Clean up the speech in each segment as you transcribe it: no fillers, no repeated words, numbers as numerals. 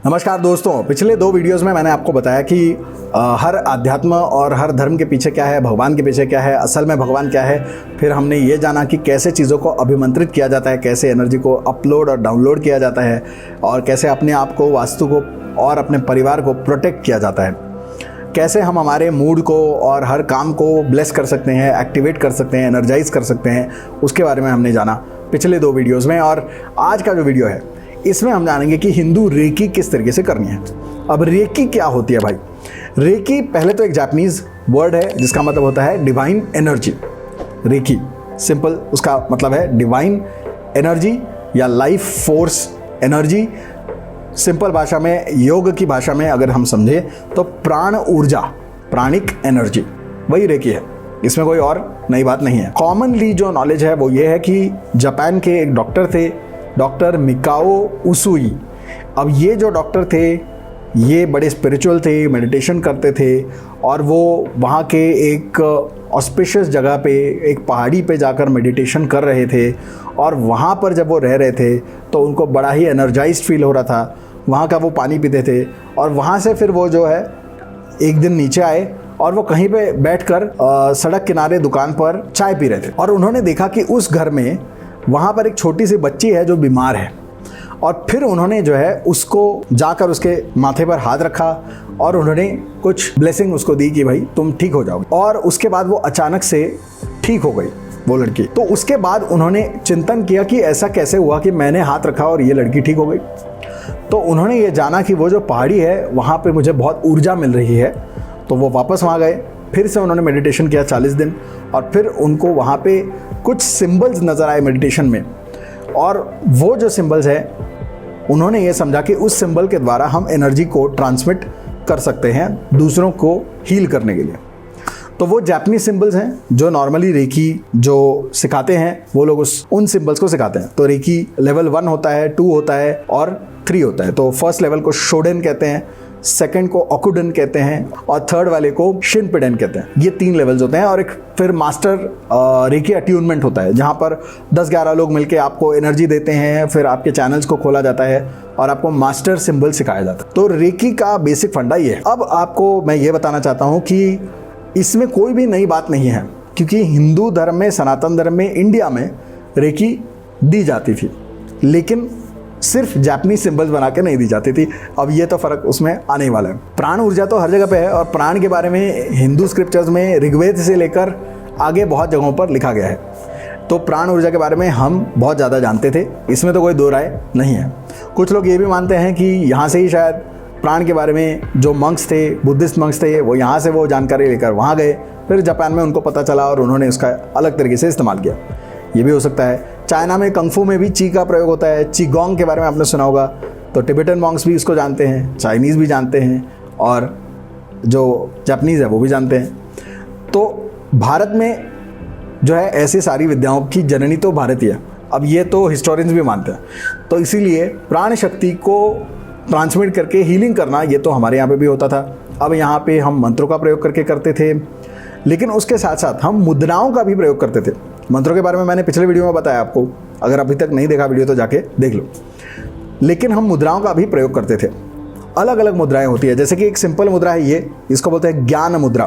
नमस्कार दोस्तों, पिछले 2 वीडियोस में मैंने आपको बताया कि हर अध्यात्म और हर धर्म के पीछे क्या है, भगवान के पीछे क्या है, असल में भगवान क्या है। फिर हमने ये जाना कि कैसे चीज़ों को अभिमंत्रित किया जाता है, कैसे एनर्जी को अपलोड और डाउनलोड किया जाता है और कैसे अपने आप को, वास्तु को और अपने परिवार को प्रोटेक्ट किया जाता है। कैसे हम हमारे मूड को और हर काम को ब्लेस कर सकते हैं, एक्टिवेट कर सकते हैं, एनर्जाइज कर सकते हैं, उसके बारे में हमने जाना पिछले 2 वीडियोज़ में। और आज का जो वीडियो है इसमें हम जानेंगे कि हिंदू रेकी किस तरीके से करनी है। अब रेकी क्या होती है भाई? रेकी पहले तो एक जापानीज वर्ड है जिसका मतलब होता है डिवाइन एनर्जी। रेकी सिंपल उसका मतलब है डिवाइन एनर्जी या लाइफ फोर्स एनर्जी। सिंपल भाषा में, योग की भाषा में अगर हम समझे तो प्राण ऊर्जा, प्राणिक एनर्जी, वही रेकी है। इसमें कोई और नई बात नहीं है। कॉमनली जो नॉलेज है वो ये है कि जापान के एक डॉक्टर थे, डॉक्टर मिकाओ उसूई। अब ये जो डॉक्टर थे ये बड़े स्पिरिचुअल थे, मेडिटेशन करते थे और वो वहाँ के एक ऑस्पिशियस जगह पे, एक पहाड़ी पे जाकर मेडिटेशन कर रहे थे। और वहाँ पर जब वो रह रहे थे तो उनको बड़ा ही एनर्जाइज्ड फील हो रहा था। वहाँ का वो पानी पीते थे और वहाँ से फिर वो जो है एक दिन नीचे आए और वो कहीं पे बैठकर सड़क किनारे दुकान पर चाय पी रहे थे। और उन्होंने देखा कि उस घर में वहाँ पर एक छोटी सी बच्ची है जो बीमार है। और फिर उन्होंने जो है उसको जाकर उसके माथे पर हाथ रखा और उन्होंने कुछ ब्लेसिंग उसको दी कि भाई तुम ठीक हो जाओगे। और उसके बाद वो अचानक से ठीक हो गई वो लड़की। तो उसके बाद उन्होंने चिंतन किया कि ऐसा कैसे हुआ कि मैंने हाथ रखा और ये लड़की ठीक हो गई। तो उन्होंने ये जाना कि वो जो पहाड़ी है वहाँ पे मुझे बहुत ऊर्जा मिल रही है। तो वो वापस वहाँ गए, फिर से उन्होंने मेडिटेशन किया 40 दिन और फिर उनको वहाँ पे कुछ सिंबल्स नज़र आए मेडिटेशन में। और वो जो सिंबल्स है उन्होंने ये समझा कि उस सिंबल के द्वारा हम एनर्जी को ट्रांसमिट कर सकते हैं दूसरों को हील करने के लिए। तो वो जापानीज सिंबल्स हैं जो नॉर्मली रेकी जो सिखाते हैं वो लोग उन सिंबल्स को सिखाते हैं। तो रेकी लेवल 1 होता है, 2 होता है और 3 होता है। तो फर्स्ट लेवल को शोडेन कहते हैं, सेकंड को ओकुडन कहते हैं और थर्ड वाले को शिनपिडेन कहते हैं। ये 3 लेवल्स होते हैं। और एक फिर मास्टर रेकी अट्यूनमेंट होता है जहाँ पर 10-11 लोग मिलके आपको एनर्जी देते हैं। फिर आपके चैनल्स को खोला जाता है और आपको मास्टर सिंबल सिखाया जाता है। तो रेकी का बेसिक फंडा ये है। अब आपको मैं ये बताना चाहता हूँ कि इसमें कोई भी नई बात नहीं है, क्योंकि हिंदू धर्म में, सनातन धर्म में, इंडिया में रेकी दी जाती थी, लेकिन सिर्फ जापानीज सिंबल्स बना के नहीं दी जाती थी। अब ये तो फर्क उसमें आने ही वाला है। प्राण ऊर्जा तो हर जगह पे है और प्राण के बारे में हिंदू स्क्रिप्चर्स में ऋग्वेद से लेकर आगे बहुत जगहों पर लिखा गया है। तो प्राण ऊर्जा के बारे में हम बहुत ज़्यादा जानते थे, इसमें तो कोई दो राय नहीं है। कुछ लोग ये भी मानते हैं कि यहाँ से ही शायद प्राण के बारे में जो मंक्स थे, बुद्धिस्ट मंक्स थे, वो यहाँ से वो जानकारी लेकर वहाँ गए, फिर जापान में उनको पता चला और उन्होंने उसका अलग तरीके से इस्तेमाल किया। ये भी हो सकता है। चाइना में कंगफू में भी ची का प्रयोग होता है। चीगोंग के बारे में आपने सुना होगा। तो टिबेटन मॉन्क्स भी इसको जानते हैं, चाइनीज़ भी जानते हैं और जो जापानीज़ है वो भी जानते हैं। तो भारत में जो है ऐसी सारी विद्याओं की जननी तो भारत ही है। अब ये तो हिस्टोरियंस भी मानते हैं। तो इसीलिए प्राण शक्ति को ट्रांसमिट करके हीलिंग करना ये तो हमारे यहाँ पे भी होता था। अब यहाँ पे हम मंत्रों का प्रयोग करके करते थे, लेकिन उसके साथ साथ हम मुद्राओं का भी प्रयोग करते थे। मंत्रों के बारे में मैंने पिछले वीडियो में बताया आपको, अगर अभी तक नहीं देखा वीडियो तो जाके देख लो। लेकिन हम मुद्राओं का भी प्रयोग करते थे। अलग अलग मुद्राएं होती है, जैसे कि एक सिंपल मुद्रा है ये, इसको बोलते हैं ज्ञान मुद्रा।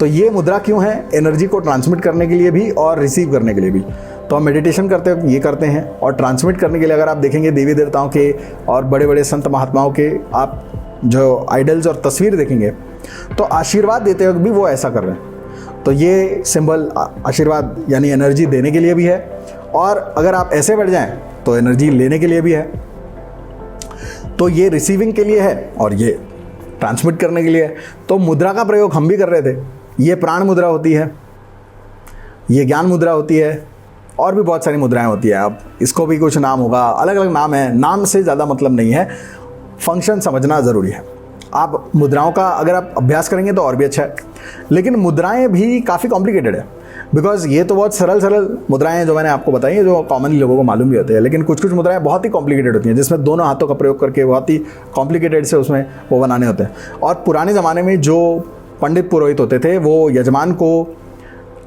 तो ये मुद्रा क्यों है? एनर्जी को ट्रांसमिट करने के लिए भी और रिसीव करने के लिए भी। तो हम मेडिटेशन करते हैं, ये करते हैं। और ट्रांसमिट करने के लिए अगर आप देखेंगे देवी देवताओं के और बड़े बड़े संत महात्माओं के आप जो आइडल्स और तस्वीर देखेंगे तो आशीर्वाद देते वक्त भी वो ऐसा कर रहे हैं। तो ये सिंबल आशीर्वाद यानी एनर्जी देने के लिए भी है, और अगर आप ऐसे बैठ जाएं तो एनर्जी लेने के लिए भी है। तो ये रिसीविंग के लिए है और ये ट्रांसमिट करने के लिए है। तो मुद्रा का प्रयोग हम भी कर रहे थे। ये प्राण मुद्रा होती है, ये ज्ञान मुद्रा होती है, और भी बहुत सारी मुद्राएं होती है। अब इसको भी कुछ नाम होगा, अलग अलग नाम है। नाम से ज़्यादा मतलब नहीं है, फंक्शन समझना ज़रूरी है। आप मुद्राओं का अगर आप अभ्यास करेंगे तो और भी अच्छा है। लेकिन मुद्राएं भी काफ़ी कॉम्प्लिकेटेड है, बिकॉज ये तो बहुत सरल मुद्राएं हैं जो मैंने आपको बताई हैं, जो कॉमनली लोगों को मालूम भी होते हैं। लेकिन कुछ मुद्राएं बहुत ही कॉम्प्लिकेटेड होती हैं, जिसमें दोनों हाथों का प्रयोग करके बहुत ही कॉम्प्लिकेटेड से उसमें वो बनाने होते हैं। और पुराने ज़माने में जो पंडित पुरोहित होते थे वो यजमान को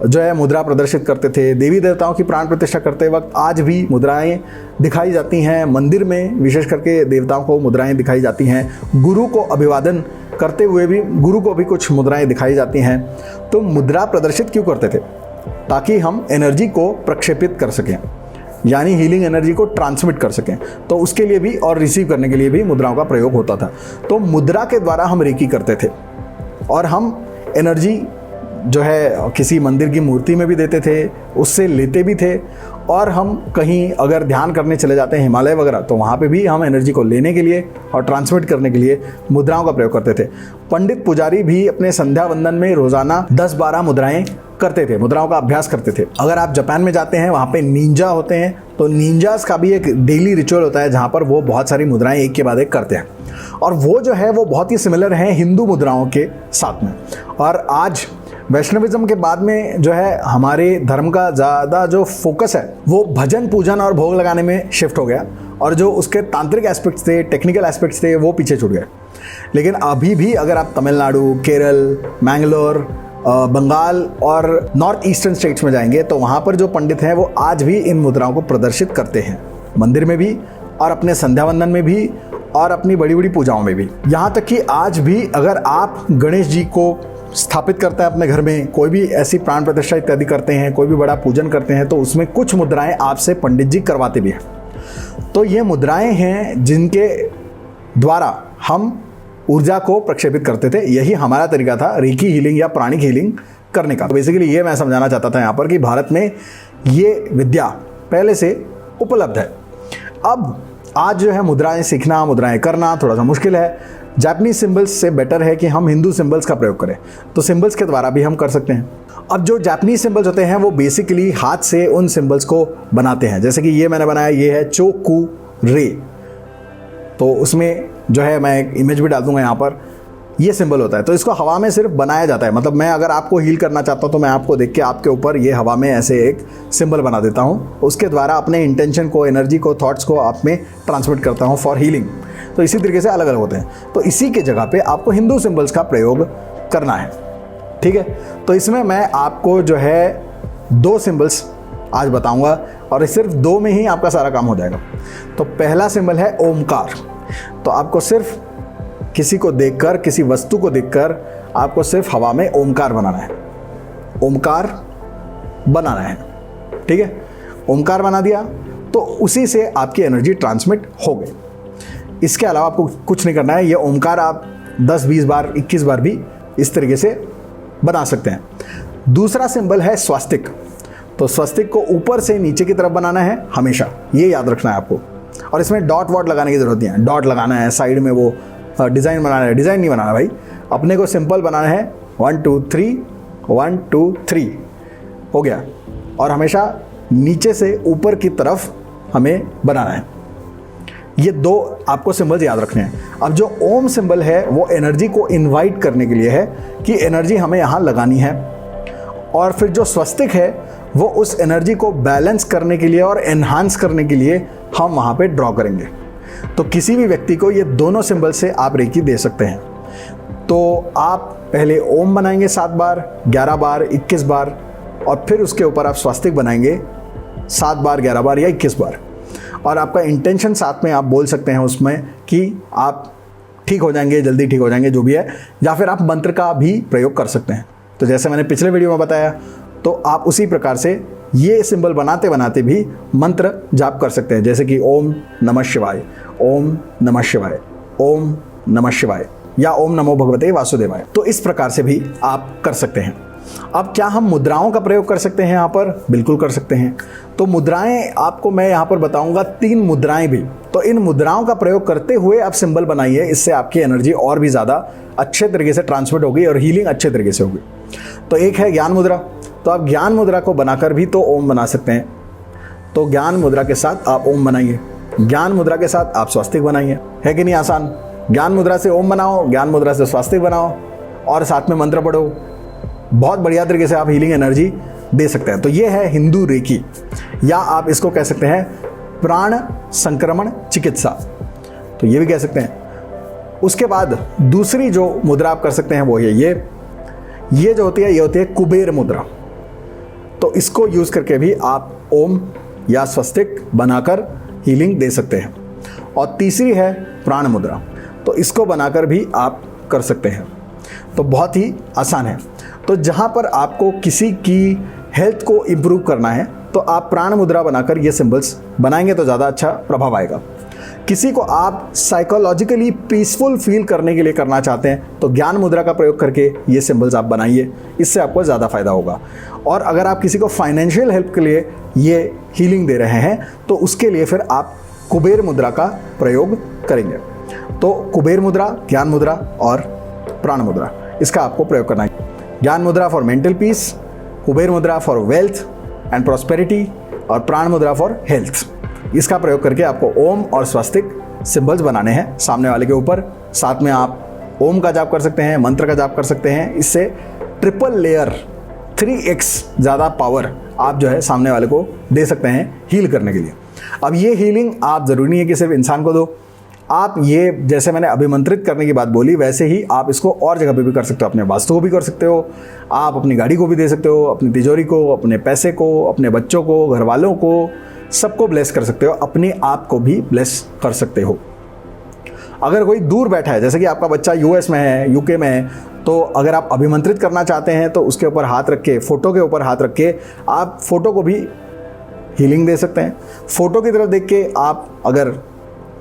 जो है मुद्रा प्रदर्शित करते थे। देवी देवताओं की प्राण प्रतिष्ठा करते वक्त आज भी मुद्राएं दिखाई जाती हैं। मंदिर में विशेष करके देवताओं को मुद्राएं दिखाई जाती हैं। गुरु को अभिवादन करते हुए भी गुरु को भी कुछ मुद्राएं दिखाई जाती हैं। तो मुद्रा प्रदर्शित क्यों करते थे? ताकि हम एनर्जी को प्रक्षेपित कर सकें, यानी हीलिंग एनर्जी को ट्रांसमिट कर सकें। तो उसके लिए भी और रिसीव करने के लिए भी मुद्राओं का प्रयोग होता था। तो मुद्रा के द्वारा हम रेकी करते थे और हम एनर्जी जो है किसी मंदिर की मूर्ति में भी देते थे, उससे लेते भी थे। और हम कहीं अगर ध्यान करने चले जाते हैं हिमालय वगैरह, तो वहाँ पे भी हम एनर्जी को लेने के लिए और ट्रांसमिट करने के लिए मुद्राओं का प्रयोग करते थे। पंडित पुजारी भी अपने संध्या वंदन में रोज़ाना 10-12 मुद्राएं करते थे, मुद्राओं का अभ्यास करते थे। अगर आप जापान में जाते हैं, वहाँ पे निंजा होते हैं, तो निंजास का भी एक डेली रिचुअल होता है जहाँ पर वो बहुत सारी मुद्राएं एक के बाद एक करते हैं। और वो जो है वो बहुत ही सिमिलर हैं हिंदू मुद्राओं के साथ में। और आज वैष्णविज्म के बाद में जो है हमारे धर्म का ज़्यादा जो फोकस है वो भजन पूजन और भोग लगाने में शिफ्ट हो गया, और जो उसके तांत्रिक एस्पेक्ट्स थे, टेक्निकल एस्पेक्ट्स थे, वो पीछे छूट गए। लेकिन अभी भी अगर आप तमिलनाडु, केरल, मैंगलोर, बंगाल और नॉर्थ ईस्टर्न स्टेट्स में जाएंगे, तो वहाँ पर जो पंडित हैं वो आज भी इन मुद्राओं को प्रदर्शित करते हैं, मंदिर में भी और अपने संध्या वंदन में भी और अपनी बड़ी बड़ी पूजाओं में भी। यहाँ तक कि आज भी अगर आप गणेश जी को स्थापित करते हैं अपने घर में, कोई भी ऐसी प्राण प्रतिष्ठा इत्यादि करते हैं, कोई भी बड़ा पूजन करते हैं, तो उसमें कुछ मुद्राएं आपसे पंडित जी करवाते भी हैं। तो ये मुद्राएं हैं जिनके द्वारा हम ऊर्जा को प्रक्षेपित करते थे। यही हमारा तरीका था रेकी हीलिंग या प्राणिक हीलिंग करने का। तो बेसिकली ये मैं समझाना चाहता था यहाँ पर कि भारत में ये विद्या पहले से उपलब्ध है। अब आज जो है मुद्राएं सीखना, मुद्राएं करना थोड़ा सा मुश्किल है। जापानीज सिंबल्स से बेटर है कि हम हिंदू सिंबल्स का प्रयोग करें, तो सिंबल्स के द्वारा भी हम कर सकते हैं। अब जो जापानीज सिंबल्स होते हैं वो बेसिकली हाथ से उन सिंबल्स को बनाते हैं। जैसे कि ये मैंने बनाया, ये है चोकू रे, तो उसमें जो है मैं एक इमेज भी डाल दूंगा यहाँ पर, ये सिंबल होता है। तो इसको हवा में सिर्फ बनाया जाता है। मतलब मैं अगर आपको हील करना चाहता हूँ तो मैं आपको देख के आपके ऊपर ये हवा में ऐसे एक सिंबल बना देता हूँ, उसके द्वारा अपने इंटेंशन को, एनर्जी को, थॉट्स को आप में ट्रांसमिट करता हूँ फॉर हीलिंग। तो इसी तरीके से अलग अलग होते हैं। तो इसी के जगह पे आपको हिंदू सिंबल्स का प्रयोग करना है, ठीक है। तो इसमें मैं आपको जो है 2 सिंबल्स आज बताऊंगा और सिर्फ 2 में ही आपका सारा काम हो जाएगा। तो पहला सिंबल है ओमकार। तो आपको सिर्फ किसी को देखकर, किसी वस्तु को देखकर आपको सिर्फ हवा में ओमकार बनाना है, ओमकार बनाना है, ठीक है। ओमकार बना दिया तो उसी से आपकी एनर्जी ट्रांसमिट हो गई। इसके अलावा आपको कुछ नहीं करना है। ये ओमकार आप 10, 20 बार, 21 बार भी इस तरीके से बना सकते हैं। दूसरा सिंबल है स्वास्तिक। तो स्वास्तिक को ऊपर से नीचे की तरफ बनाना है हमेशा, ये याद रखना है आपको। और इसमें डॉट वॉट लगाने की जरूरत नहीं है। डॉट लगाना है, साइड में वो डिज़ाइन बनाना है, डिज़ाइन नहीं बनाना भाई, अपने को सिंपल बनाना है। 1 2 3 1 2 3 हो गया। और हमेशा नीचे से ऊपर की तरफ हमें बनाना है। ये 2 आपको सिंबल्स याद रखने हैं। अब जो ओम सिंबल है वो एनर्जी को इनवाइट करने के लिए है कि एनर्जी हमें यहाँ लगानी है। और फिर जो स्वस्तिक है वो उस एनर्जी को बैलेंस करने के लिए और एनहांस करने के लिए हम वहाँ पे ड्रॉ करेंगे। तो किसी भी व्यक्ति को ये दोनों सिंबल से आप रेकी दे सकते हैं। तो आप पहले ओम बनाएंगे 7 बार, 11 बार, 21 बार, और फिर उसके ऊपर आप स्वास्तिक बनाएंगे 7 बार, 11 बार या 21 बार। और आपका इंटेंशन साथ में आप बोल सकते हैं उसमें कि आप ठीक हो जाएंगे, जल्दी ठीक हो जाएंगे, जो भी है। या फिर आप मंत्र का भी प्रयोग कर सकते हैं। तो जैसे मैंने पिछले वीडियो में बताया, तो आप उसी प्रकार से ये सिंबल बनाते बनाते भी मंत्र जाप कर सकते हैं। जैसे कि ओम नमः शिवाय, ओम नमः शिवाय, ओम नमः शिवाय, या ओम नमो भगवते वासुदेवाय। तो इस प्रकार से भी आप कर सकते हैं। अब क्या हम मुद्राओं का प्रयोग कर सकते हैं यहाँ पर? बिल्कुल कर सकते हैं। तो मुद्राएं आपको मैं यहाँ पर बताऊंगा 3 मुद्राएं भी। तो इन मुद्राओं का प्रयोग करते हुए आप सिंबल बनाइए, इससे आपकी एनर्जी और भी ज़्यादा अच्छे तरीके से ट्रांसमिट होगी और हीलिंग अच्छे तरीके से होगी। तो एक है ज्ञान मुद्रा। तो आप ज्ञान मुद्रा को बनाकर भी तो ओम बना सकते हैं। तो ज्ञान मुद्रा के साथ आप ओम बनाइए, ज्ञान मुद्रा के साथ आप स्वास्तिक बनाइए। है कि नहीं आसान? ज्ञान मुद्रा से ओम बनाओ, ज्ञान मुद्रा से स्वास्तिक बनाओ और साथ में मंत्र पढ़ो। बहुत बढ़िया तरीके से आप हीलिंग एनर्जी दे सकते हैं। तो ये है हिंदू रेकी, या आप इसको कह सकते हैं प्राण संक्रमण चिकित्सा, तो ये भी कह सकते हैं। उसके बाद दूसरी जो मुद्रा आप कर सकते हैं वो है ये जो होती है, ये होती है कुबेर मुद्रा। तो इसको यूज़ करके भी आप ओम या स्वस्तिक बनाकर हीलिंग दे सकते हैं। और तीसरी है प्राण मुद्रा, तो इसको बनाकर भी आप कर सकते हैं। तो बहुत ही आसान है। तो जहाँ पर आपको किसी की हेल्थ को इम्प्रूव करना है तो आप प्राण मुद्रा बनाकर ये सिंबल्स बनाएंगे तो ज़्यादा अच्छा प्रभाव आएगा। किसी को आप साइकोलॉजिकली पीसफुल फील करने के लिए करना चाहते हैं तो ज्ञान मुद्रा का प्रयोग करके ये सिंबल्स आप बनाइए, इससे आपको ज़्यादा फायदा होगा। और अगर आप किसी को फाइनेंशियल हेल्प के लिए ये हीलिंग दे रहे हैं तो उसके लिए फिर आप कुबेर मुद्रा का प्रयोग करेंगे। तो कुबेर मुद्रा, ज्ञान मुद्रा और प्राण मुद्रा, इसका आपको प्रयोग करना है। ज्ञान मुद्रा फॉर मेंटल पीस, कुबेर मुद्रा फॉर वेल्थ एंड प्रॉस्पेरिटी और प्राण मुद्रा फॉर हेल्थ। इसका प्रयोग करके आपको ओम और स्वस्तिक सिंबल्स बनाने हैं सामने वाले के ऊपर। साथ में आप ओम का जाप कर सकते हैं, मंत्र का जाप कर सकते हैं। इससे ट्रिपल लेयर 3x ज़्यादा पावर आप जो है सामने वाले को दे सकते हैं हील करने के लिए। अब ये हीलिंग आप ज़रूरी नहीं है कि सिर्फ इंसान को दो, आप ये जैसे मैंने अभिमंत्रित करने की बात बोली वैसे ही आप इसको और जगह पे भी कर सकते हो। अपने वास्तु को भी कर सकते हो, आप अपनी गाड़ी को भी दे सकते हो, अपनी तिजोरी को, अपने पैसे को, अपने बच्चों को, घर वालों को, सबको ब्लेस कर सकते हो, अपने आप को भी ब्लेस कर सकते हो। अगर कोई दूर बैठा है, जैसे कि आपका बच्चा यूएस में है, यूके में है, तो अगर आप अभिमंत्रित करना चाहते हैं तो उसके ऊपर हाथ रख के, फोटो के ऊपर हाथ रख के आप फोटो को भी हीलिंग दे सकते हैं। फोटो की तरफ देख के आप अगर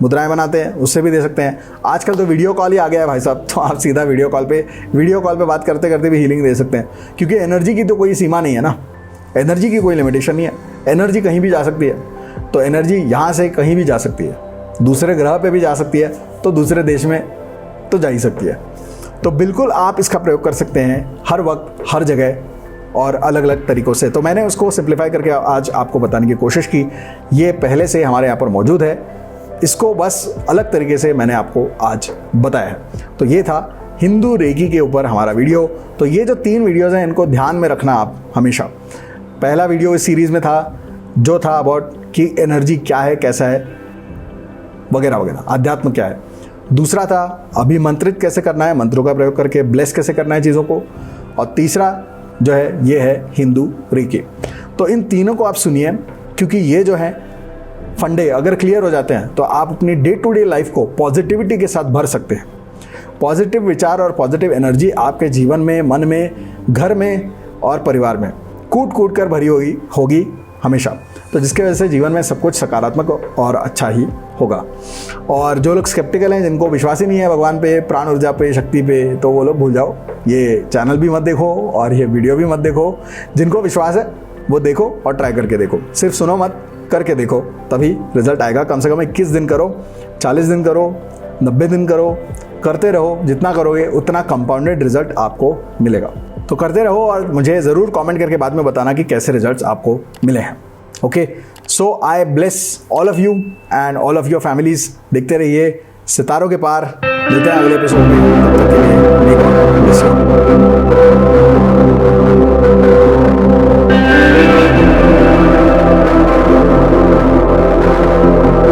मुद्राएं बनाते हैं उससे भी दे सकते हैं। आजकल तो वीडियो कॉल ही आ गया है भाई साहब, तो आप सीधा वीडियो कॉल पे बात करते करते भी हीलिंग दे सकते हैं। क्योंकि एनर्जी की तो कोई सीमा नहीं है ना, एनर्जी की कोई लिमिटेशन नहीं है, एनर्जी कहीं भी जा सकती है। तो एनर्जी यहाँ से कहीं भी जा सकती है, दूसरे ग्रह पे भी जा सकती है, तो दूसरे देश में तो जा ही सकती है। तो बिल्कुल आप इसका प्रयोग कर सकते हैं हर वक्त, हर जगह और अलग अलग तरीक़ों से। तो मैंने उसको सिंप्लीफाई करके आज आपको बताने की कोशिश की। ये पहले से हमारे यहाँ पर मौजूद है, इसको बस अलग तरीके से मैंने आपको आज बताया है। तो ये था हिंदू रेकी के ऊपर हमारा वीडियो। तो ये जो 3 वीडियोज़ हैं इनको ध्यान में रखना आप हमेशा। पहला वीडियो इस सीरीज़ में था जो था अबाउट कि एनर्जी क्या है, कैसा है, वगैरह वगैरह, अध्यात्म क्या है। दूसरा था अभिमंत्रित कैसे करना है, मंत्रों का प्रयोग करके ब्लेस कैसे करना है चीज़ों को। और तीसरा जो है ये है हिंदू रेकी। तो इन तीनों को आप सुनिए, क्योंकि ये जो है फंडे अगर क्लियर हो जाते हैं तो आप अपनी डे टू डे लाइफ को पॉजिटिविटी के साथ भर सकते हैं। पॉजिटिव विचार और पॉजिटिव एनर्जी आपके जीवन में, मन में, घर में और परिवार में कूट कूट कर भरी होगी हमेशा। तो जिसके वजह से जीवन में सब कुछ सकारात्मक और अच्छा ही होगा। और जो लोग स्केप्टिकल हैं, जिनको विश्वास ही नहीं है भगवान पे, प्राण ऊर्जा पे, शक्ति पे, तो वो लोग भूल जाओ, ये चैनल भी मत देखो और ये वीडियो भी मत देखो। जिनको विश्वास है वो देखो और ट्राई करके देखो, सिर्फ सुनो मत, करके देखो, तभी रिजल्ट आएगा। कम से कम 21 दिन करो, 40 दिन करो, 90 दिन करो, करते रहो। जितना करोगे उतना कंपाउंडेड रिजल्ट आपको मिलेगा। तो करते रहो और मुझे ज़रूर कमेंट करके बाद में बताना कि कैसे रिजल्ट्स आपको मिले हैं। Okay, so I bless all of you and all of your families. देखते रहिए सितारों के पार। मिलते हैं अगले एपिसोड में, तब तक के लिए